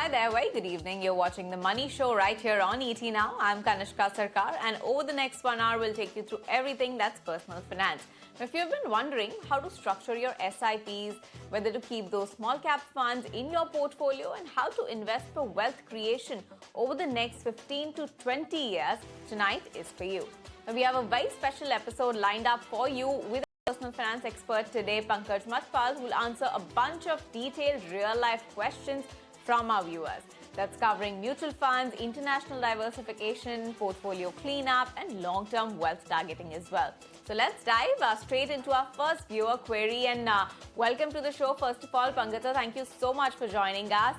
Hi there, very good evening. You're watching The Money Show right here on ET Now. I'm Kanishka Sarkar, and over the next 1 hour, we'll take you through everything that's personal finance. Now, if you've been wondering how to structure your SIPs, whether to keep those small cap funds in your portfolio, and how to invest for wealth creation over the next 15 to 20 years, tonight is for you. Now, we have a very special episode lined up for you with personal finance expert today, Pankaj Mathpal, who will answer a bunch of detailed real-life questions from our viewers. That's covering mutual funds, international diversification, portfolio cleanup, and long-term wealth targeting as well. So let's dive straight into our first viewer query. And welcome to the show, first of all, Pankaj. Thank you so much for joining us.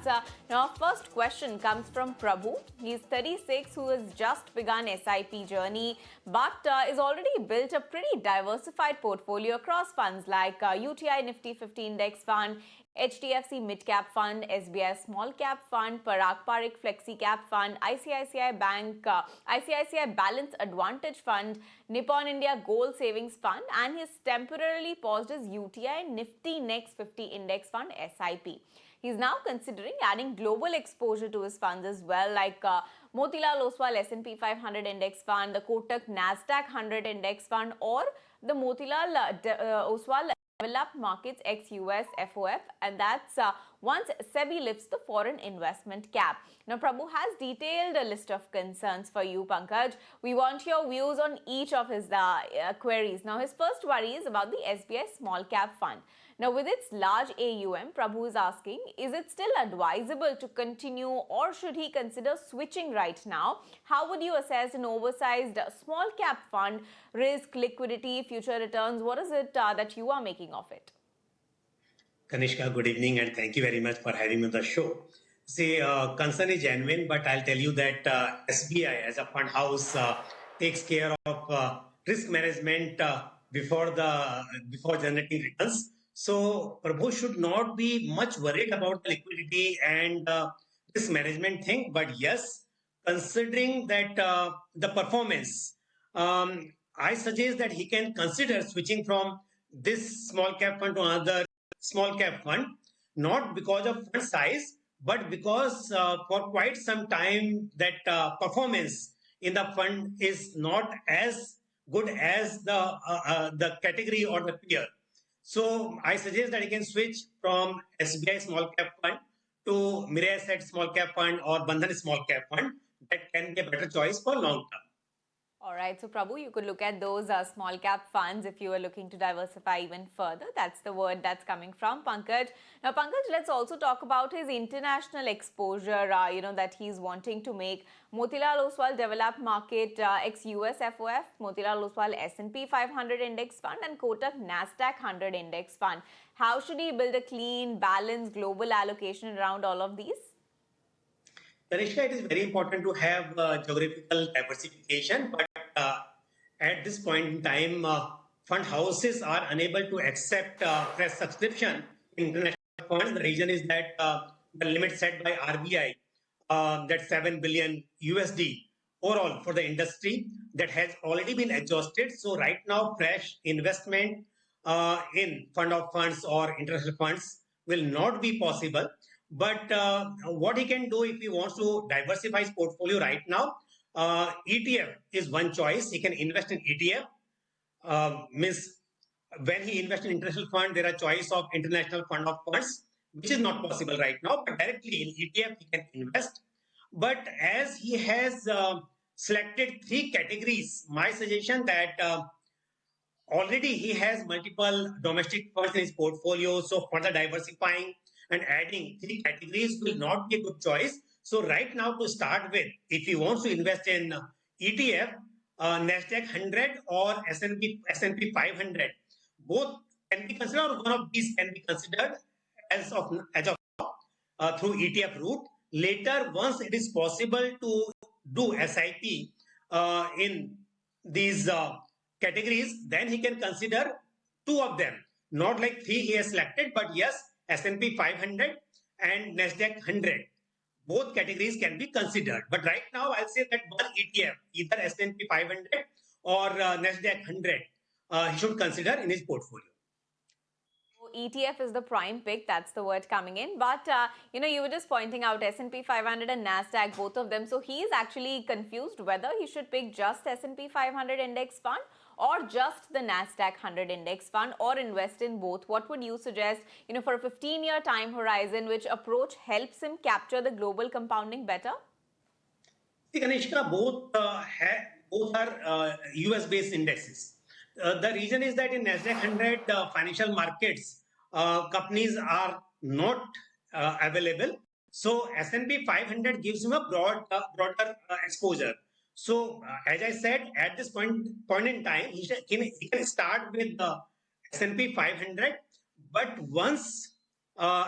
Now, our first question comes from Prabhu. He's 36, who has just begun SIP journey, but is already built a pretty diversified portfolio across funds like UTI Nifty 50 Index Fund, HDFC Mid Cap Fund, SBI Small Cap Fund, Parag Parikh Flexi Cap Fund, ICICI Bank, ICICI Balance Advantage Fund, Nippon India Gold Savings Fund, and he's temporarily paused his UTI Nifty Next 50 Index Fund SIP. He's now considering adding global exposure to his funds as well, like Motilal Oswal S&P 500 Index Fund, the Kotak Nasdaq 100 Index Fund, or the Motilal Oswal Developed Markets ex-US FOF, and that's once SEBI lifts the foreign investment cap. Now, Prabhu has detailed a list of concerns for you, Pankaj. We want your views on each of his queries. Now, his first worry is about the SBI Small Cap Fund. Now, with its large AUM, Prabhu is asking, is it still advisable to continue, or should he consider switching right now? How would you assess an oversized small cap fund, risk, liquidity, future returns? What is it that you are making of it? Kanishka, good evening, and thank you very much for having me on the show. See, concern is genuine, but I'll tell you that SBI as a fund house takes care of risk management before generating returns. So Prabhu should not be much worried about the liquidity and risk management thing. But yes, considering that the performance, I suggest that he can consider switching from this small cap fund to another small cap fund, not because of fund size, but because for quite some time that performance in the fund is not as good as the category or the peer. So I suggest that you can switch from SBI Small Cap Fund to Mirae Asset Small Cap Fund or Bandhan Small Cap Fund. That can be a better choice for long term. All right, so Prabhu, you could look at those small cap funds if you are looking to diversify even further. That's the word that's coming from Pankaj. Now, Pankaj, let's also talk about his international exposure, that he's wanting to make. Motilal Oswal Developed Market ex-US FOF, Motilal Oswal S&P 500 Index Fund, and Kotak Nasdaq 100 Index Fund. How should he build a clean, balanced global allocation around all of these? Kanishka, it is very important to have geographical diversification, but at this point in time, fund houses are unable to accept fresh subscription in international funds. The reason is that the limit set by RBI, that 7 billion USD overall for the industry, that has already been exhausted. So right now, fresh investment in fund of funds or international funds will not be possible. But what he can do if he wants to diversify his portfolio right now, ETF is one choice. He can invest in ETF. Means when he invests in international fund, there are choice of international fund of funds, which is not possible right now. But directly in ETF, he can invest. But as he has selected three categories, my suggestion that already he has multiple domestic funds in his portfolio. So further diversifying and adding three categories will not be a good choice. So right now, to start with, if he wants to invest in ETF, Nasdaq 100 or S&P 500, both can be considered, or one of these can be considered as of now through ETF route. Later, once it is possible to do SIP in these categories, then he can consider two of them, not like three he has selected, but yes, S&P 500 and Nasdaq 100. Both categories can be considered. But right now, I'll say that one ETF, either S&P 500 or Nasdaq 100, he should consider in his portfolio. ETF is the prime pick. That's the word coming in. But you were just pointing out S&P 500 and Nasdaq, both of them. So he's actually confused whether he should pick just S&P 500 index fund or just the Nasdaq 100 index fund, or invest in both. What would you suggest? For a 15-year time horizon, which approach helps him capture the global compounding better? See, Kanishka, both are US-based indexes. The reason is that in Nasdaq 100 financial markets, companies are not available. So S&P 500 gives him a broader exposure. So as I said, at this point in time, he can start with the S&P 500. But once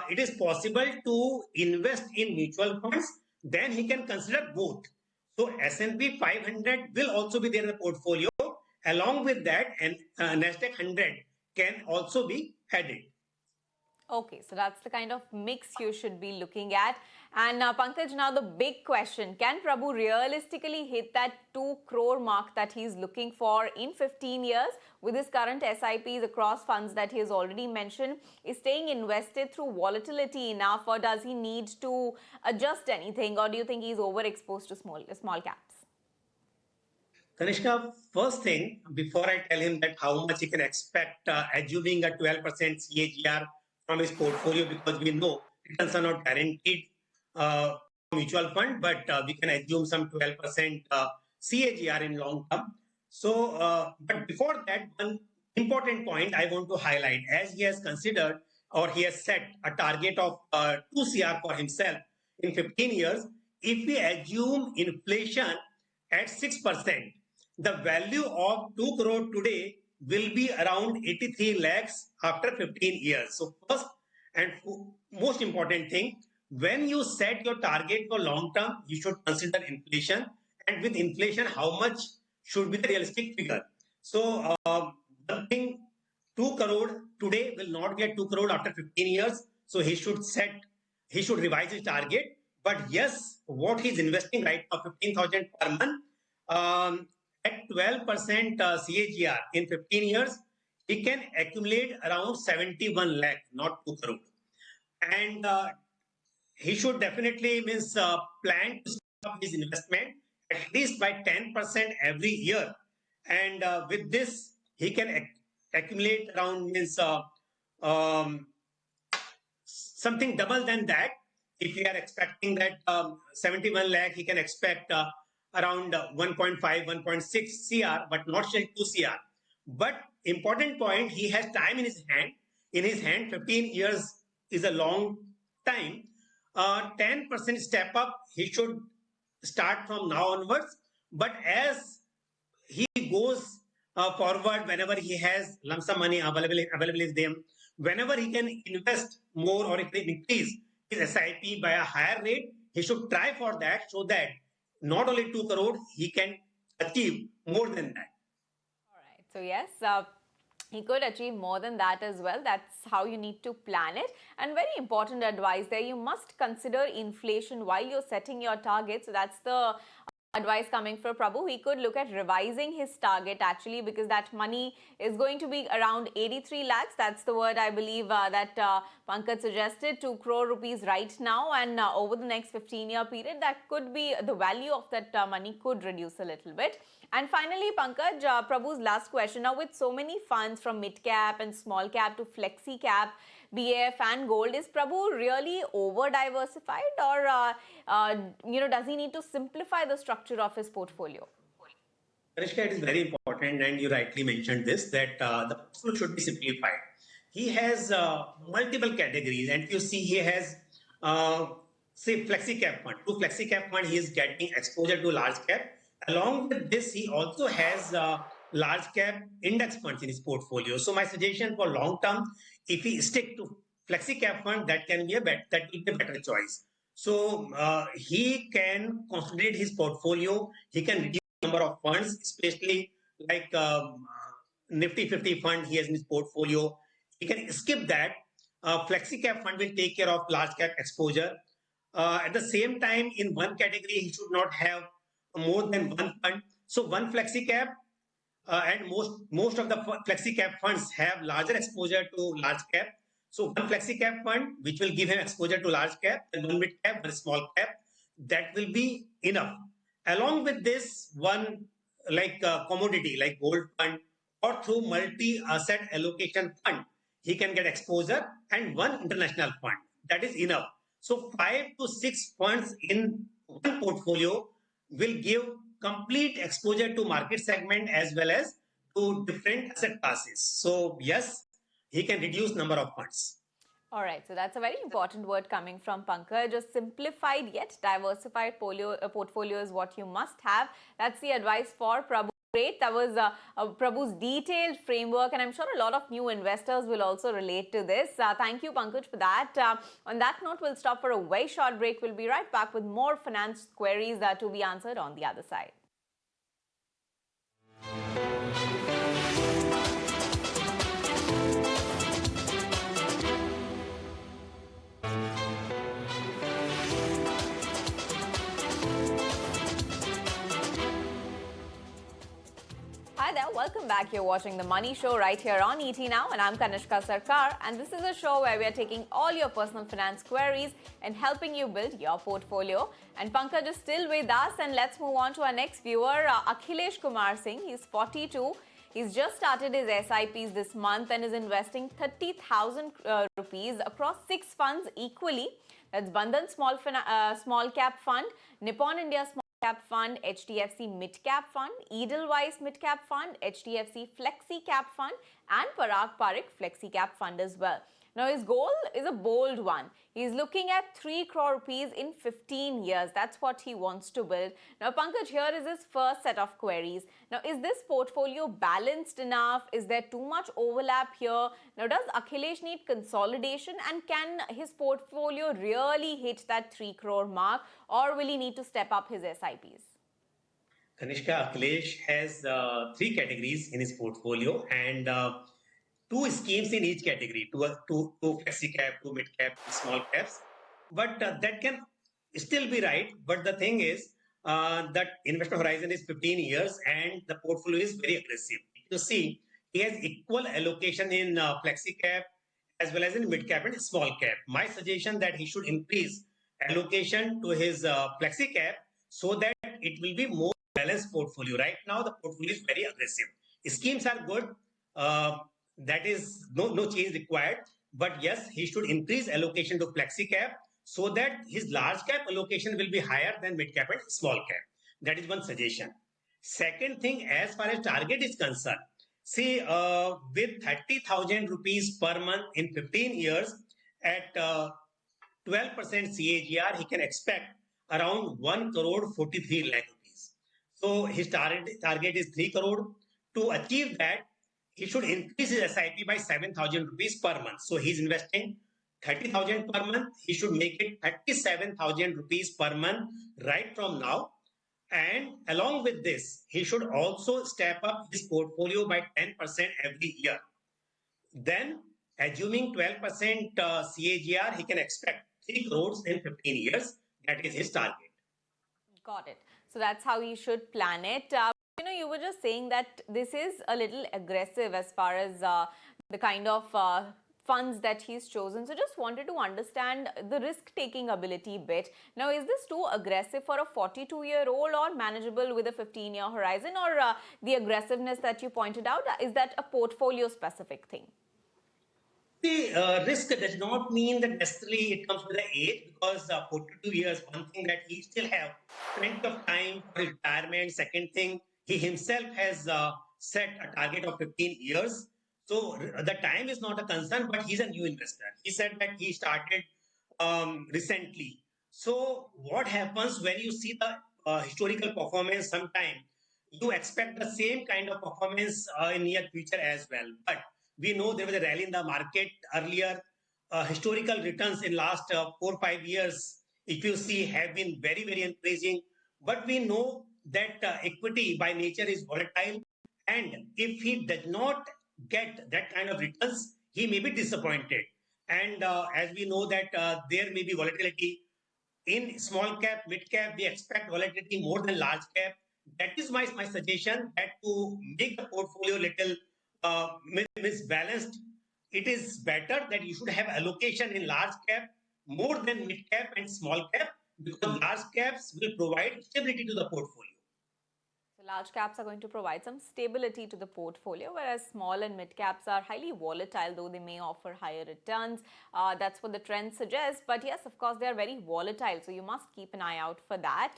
it is possible to invest in mutual funds, then he can consider both. So S&P 500 will also be there in the portfolio. Along with that, and Nasdaq 100 can also be added. Okay, so that's the kind of mix you should be looking at. And Pankaj, now the big question, can Prabhu realistically hit that 2 crore mark that he's looking for in 15 years with his current SIPs across funds that he has already mentioned? Is staying invested through volatility enough, or does he need to adjust anything, or do you think he's overexposed to small caps? Kanishka, first thing, before I tell him that how much he can expect, assuming a 12% CAGR from his portfolio, because we know returns are not guaranteed mutual fund, but we can assume some 12% CAGR in long term. So, but before that, one important point I want to highlight, as he has considered or he has set a target of 2 CR for himself in 15 years, if we assume inflation at 6%, the value of 2 crore today will be around 83 lakhs after 15 years. So first and most important thing, when you set your target for long term, you should consider inflation. And with inflation, how much should be the realistic figure? So one thing, 2 crore today will not get 2 crore after 15 years. So he should revise his target. But yes, what he's investing right now, 15,000 per month, at 12% CAGR in 15 years, he can accumulate around 71 lakh, not 2 crore. And he should definitely plan to stop his investment at least by 10% every year. And with this, he can accumulate around something double than that. If we are expecting that 71 lakh, he can expect around 1.5, 1.6 CR, but not still 2 CR. But important point, he has time in his hand. In his hand, 15 years is a long time. 10% step up, he should start from now onwards. But as he goes forward, whenever he has lump sum money available with them, whenever he can invest more or increase his SIP by a higher rate, he should try for that, so that not only 2 crore, he can achieve more than that. All right. So yes, he could achieve more than that as well. That's how you need to plan it. And very important advice there, you must consider inflation while you're setting your target. So that's the advice coming from Prabhu. He could look at revising his target actually, because that money is going to be around 83 lakhs. That's the word I believe that Pankaj suggested, 2 crore rupees right now, and over the next 15-year period, that could be the value of that money could reduce a little bit. And finally, Pankaj, Prabhu's last question. Now, with so many funds from mid-cap and small-cap to flexi-cap, BF and gold, is Prabhu really over-diversified, or does he need to simplify the structure of his portfolio? Kanishka, it is very important, and you rightly mentioned this, that the portfolio should be simplified. He has multiple categories, and you see he has, say, flexi-cap fund. To flexi-cap fund, he is getting exposure to large cap. Along with this, he also has large cap index funds in his portfolio. So my suggestion for long term, if he stick to flexi cap fund, that will be a better choice. So he can consolidate his portfolio. He can reduce the number of funds, especially like Nifty 50 fund he has in his portfolio. He can skip that. Flexi cap fund will take care of large cap exposure. At the same time, in one category, he should not have more than one fund. So one flexi cap, and most of the flexi cap funds have larger exposure to large cap. So one flexi cap fund, which will give him exposure to large cap, and one mid cap, one small cap, that will be enough. Along with this, one like commodity, like gold fund, or through multi-asset allocation fund, he can get exposure, and one international fund. That is enough. So 5 to 6 funds in one portfolio will give complete exposure to market segment as well as to different asset classes. So yes, he can reduce number of funds. All right, so that's a very important word coming from Pankaj. A simplified yet diversified portfolio is what you must have. That's the advice for Prabhu. Great. That was Prabhu's detailed framework, and I'm sure a lot of new investors will also relate to this. Thank you, Pankaj, for that. On that note, we'll stop for a very short break. We'll be right back with more finance queries to be answered on the other side. Hi there, welcome back. You're watching The Money Show right here on ET Now, and I'm Kanishka Sarkar. And this is a show where we are taking all your personal finance queries and helping you build your portfolio. And Pankaj is still with us, and let's move on to our next viewer, Akhilesh Kumar Singh. He's 42. He's just started his SIPs this month and is investing 30,000 rupees across 6 funds equally. That's Bandhan Small Cap Fund, Nippon India Small Cap Fund, HDFC Mid Cap Fund, Edelweiss Mid Cap Fund, HDFC Flexi Cap Fund, and Parag Parikh Flexi Cap Fund as well. Now, his goal is a bold one. He's looking at 3 crore rupees in 15 years. That's what he wants to build. Now, Pankaj, here is his first set of queries. Now, is this portfolio balanced enough? Is there too much overlap here? Now, does Akhilesh need consolidation? And can his portfolio really hit that 3 crore mark? Or will he need to step up his SIPs? Kanishka, Akhilesh has 3 categories in his portfolio, and 2 schemes in each category, two flexi cap, 2 mid cap, small caps. But that can still be right. But the thing is that investment horizon is 15 years and the portfolio is very aggressive. You see, he has equal allocation in flexi cap as well as in mid cap and small cap. My suggestion that he should increase allocation to his flexi cap so that it will be more balanced portfolio. Right now, the portfolio is very aggressive. Schemes are good. Uh, that is no change required. But yes, he should increase allocation to flexi cap so that his large cap allocation will be higher than mid cap and small cap. That is one suggestion. Second thing, as far as target is concerned, see, with 30,000 rupees per month in 15 years at 12% CAGR, he can expect around 1 crore 43 lakh rupees. So his target is 3 crore. To achieve that, he should increase his SIP by 7,000 rupees per month. So he's investing 30,000 per month. He should make it 37,000 rupees per month right from now. And along with this, he should also step up his portfolio by 10% every year. Then, assuming 12% CAGR, he can expect 3 crores in 15 years. That is his target. Got it. So that's how he should plan it. You were just saying that this is a little aggressive as far as the kind of funds that he's chosen. So just wanted to understand the risk-taking ability bit. Now, is this too aggressive for a 42-year-old or manageable with a 15-year horizon, or the aggressiveness that you pointed out, is that a portfolio-specific thing? The risk does not mean that necessarily it comes with the age, because 42 years, one thing that he still have plenty of time for retirement. Second thing, he himself has set a target of 15 years. So the time is not a concern, but he's a new investor. He said that he started recently. So what happens when you see the historical performance sometime, you expect the same kind of performance in near future as well. But we know there was a rally in the market earlier. Historical returns in last 4 or 5 years, if you see, have been very, very increasing. But we know that equity by nature is volatile. And if he does not get that kind of returns, he may be disappointed. And as we know that there may be volatility in small cap, mid cap, we expect volatility more than large cap. That is my suggestion, that to make the portfolio little misbalanced, it is better that you should have allocation in large cap more than mid cap and small cap, because large caps will provide stability to the portfolio. So large caps are going to provide some stability to the portfolio, whereas small and mid caps are highly volatile, though they may offer higher returns. That's what the trend suggests. But yes, of course, they are very volatile, so you must keep an eye out for that.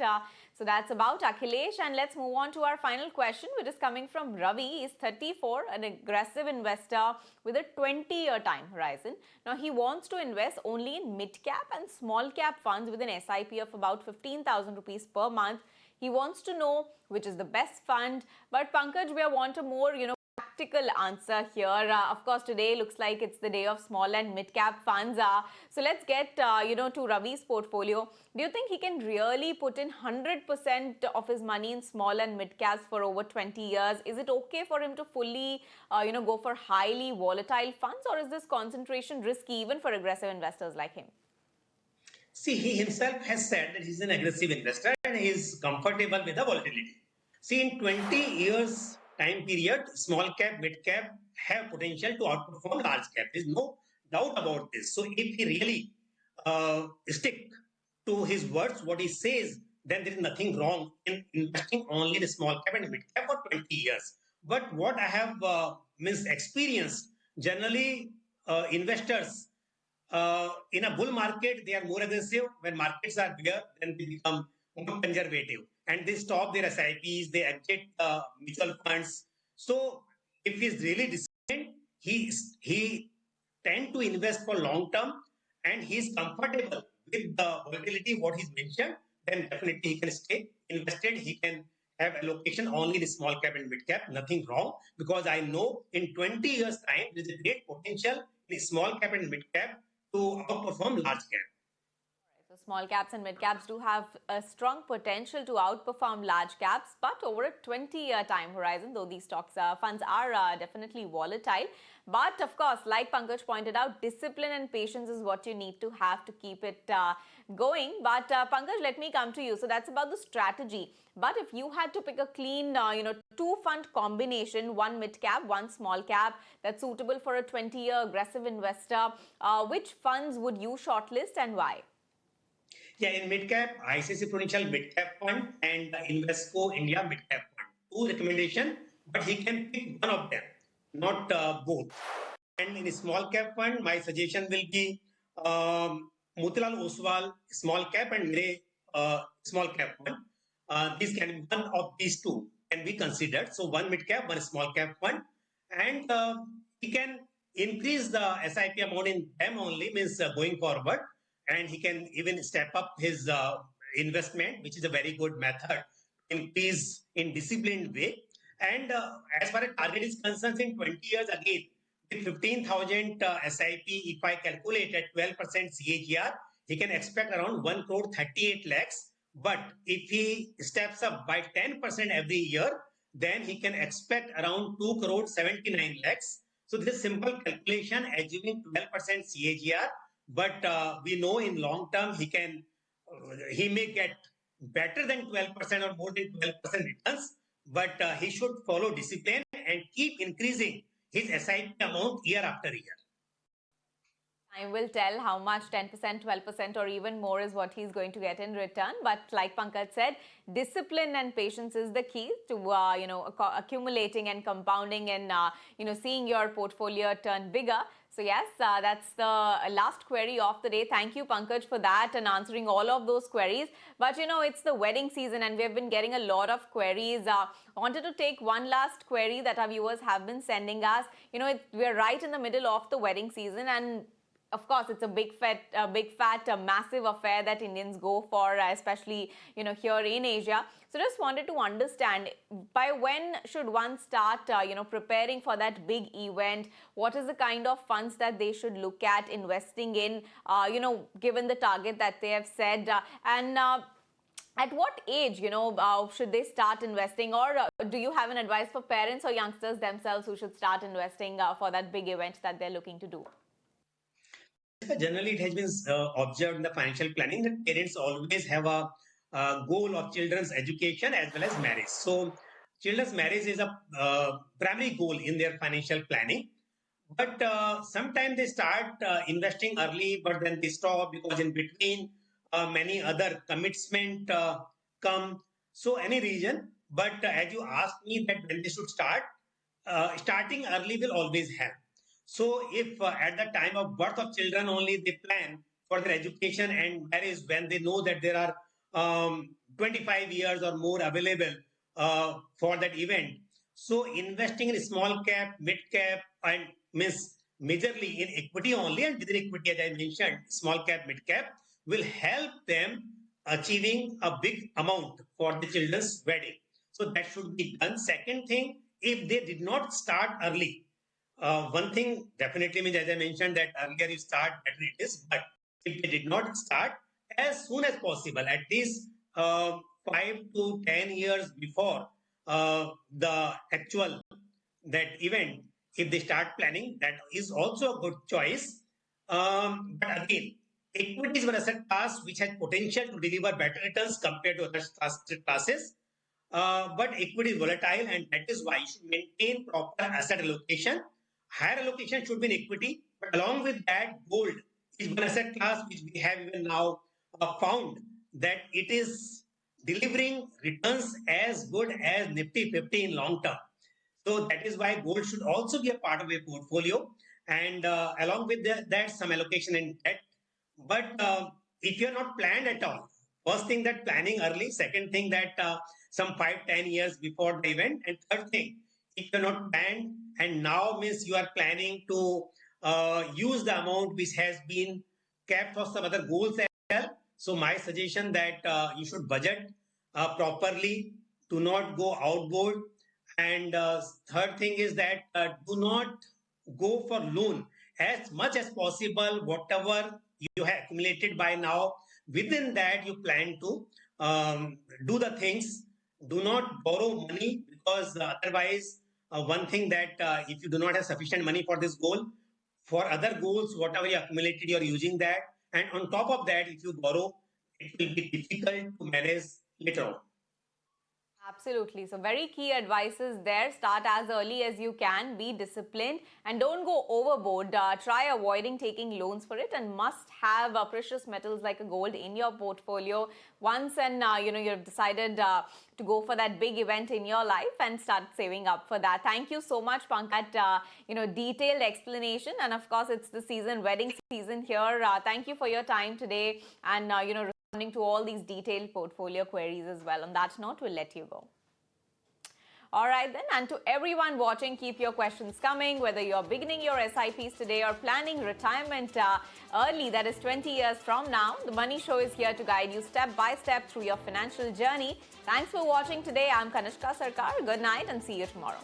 So that's about Akhilesh. And let's move on to our final question, which is coming from Ravi. He's 34, an aggressive investor with a 20-year time horizon. Now, he wants to invest only in mid cap and small cap funds with an SIP of about 15,000 rupees per month. He wants to know which is the best fund. But Pankaj, we want a more, practical answer here. Of course, today looks like it's the day of small and mid-cap funds. So let's get, to Ravi's portfolio. Do you think he can really put in 100% of his money in small and mid-caps for over 20 years? Is it okay for him to fully, go for highly volatile funds, or is this concentration risky even for aggressive investors like him? See, he himself has said that he's an aggressive investor and he is comfortable with the volatility. See, in 20 years time period, small cap, mid cap have potential to outperform large cap. There's no doubt about this. So if he really stick to his words, what he says, then there is nothing wrong in investing only in small cap and mid cap for 20 years. But what I have experienced, generally investors in a bull market, they are more aggressive. When markets are bigger, then they become more conservative and they stop their SIPs, they exit mutual funds. So if he's really disciplined, he tend to invest for long term and he's comfortable with the volatility, what he's mentioned, then definitely he can stay invested. He can have allocation only in small cap and mid cap, nothing wrong, because I know in 20 years time, there is a great potential in small cap and mid cap to outperform large cap. So small caps and mid caps do have a strong potential to outperform large caps, but over a 20-year time horizon, though these funds are definitely volatile. But of course, like Pankaj pointed out, discipline and patience is what you need to have to keep it going. But Pankaj, let me come to you. So that's about the strategy. But if you had to pick a clean, two-fund combination, one mid-cap, one small-cap, that's suitable for a 20-year aggressive investor, which funds would you shortlist and why? Yeah, in mid-cap, ICICI Prudential mid-cap fund and the Invesco India mid-cap fund. Two recommendation, but he can pick one of them, not both. And in a small-cap fund, my suggestion will be Motilal Oswal small-cap and Mere small-cap fund. These can be one of these two can be considered. So one mid-cap, one small-cap fund, and he can increase the SIP amount in them only, means going forward, and he can even step up his investment, which is a very good method to increase in disciplined way. And as far as target is concerned, in 20 years again, with 15,000 SIP, if I calculate at 12% CAGR, he can expect around 1 crore 38 lakhs. But if he steps up by 10% every year, then he can expect around 2 crore 79 lakhs. So this simple calculation, assuming 12% CAGR, but we know in long term he may get better than 12% or more than 12% returns, but he should follow discipline and keep increasing his SIP amount year after year. Time will tell how much 10%, 12% or even more is what he's going to get in return. But like Pankaj said, discipline and patience is the key to, accumulating and compounding and, seeing your portfolio turn bigger. So yes, that's the last query of the day. Thank you, Pankaj, for that and answering all of those queries. But, it's the wedding season and we've been getting a lot of queries. I wanted to take one last query that our viewers have been sending us. We're right in the middle of the wedding season, and of course, it's a big fat, massive affair that Indians go for, especially, here in Asia. So just wanted to understand, by when should one start, preparing for that big event? What is the kind of funds that they should look at investing in, given the target that they have said? At what age, should they start investing? Or do you have an advice for parents or youngsters themselves who should start investing for that big event that they're looking to do? Generally, it has been observed in the financial planning that parents always have a goal of children's education as well as marriage. So, children's marriage is a primary goal in their financial planning. But sometimes they start investing early, but then they stop because in between many other commitment come. So any reason. But as you asked me that when they should start, starting early will always help. So if at the time of birth of children only they plan for their education, and that is when they know that there are 25 years or more available for that event. So investing in small cap, mid cap, and means majorly in equity only, and within equity, as I mentioned, small cap, mid cap will help them achieving a big amount for the children's wedding. So that should be done. Second thing, if they did not start early, one thing definitely means, as I mentioned, that earlier you start, better it is. But if they did not start, as soon as possible, at least 5 to 10 years before the actual that event, if they start planning, that is also a good choice. But again, equity is one asset class which has potential to deliver better returns compared to other classes. But equity is volatile, and that is why you should maintain proper asset allocation. Higher allocation should be in equity, but along with that, gold is one asset class which we have even now found that it is delivering returns as good as Nifty 50 in long term. So that is why gold should also be a part of a portfolio, and along with that, some allocation in debt. But if you're not planned at all, first thing that planning early, second thing that some 5 10 years before the event, and third thing, if you're not planned and now means you are planning to use the amount which has been kept for some other goals as well. So my suggestion that you should budget properly, do not go outboard, and third thing is that do not go for loan as much as possible. Whatever you have accumulated by now, within that you plan to do the things. Do not borrow money, because otherwise, one thing that if you do not have sufficient money for this goal, for other goals, whatever you accumulated, you're using that. And on top of that, if you borrow, it will be difficult to manage later on. Absolutely. So, very key advice is there. Start as early as you can, be disciplined, and don't go overboard. Try avoiding taking loans for it, and must have precious metals like a gold in your portfolio once, and you've decided to go for that big event in your life, and start saving up for that. Thank you so much, Pankaj. Detailed explanation, and of course, it's the season, wedding season here. Thank you for your time today, and responding to all these detailed portfolio queries as well. On that note, we'll let you go. All right then, and to everyone watching, keep your questions coming, whether you're beginning your SIPs today or planning retirement early, that is 20 years from now. The Money Show is here to guide you step by step through your financial journey. Thanks for watching today. I'm Kanishka Sarkar. Good night and see you tomorrow.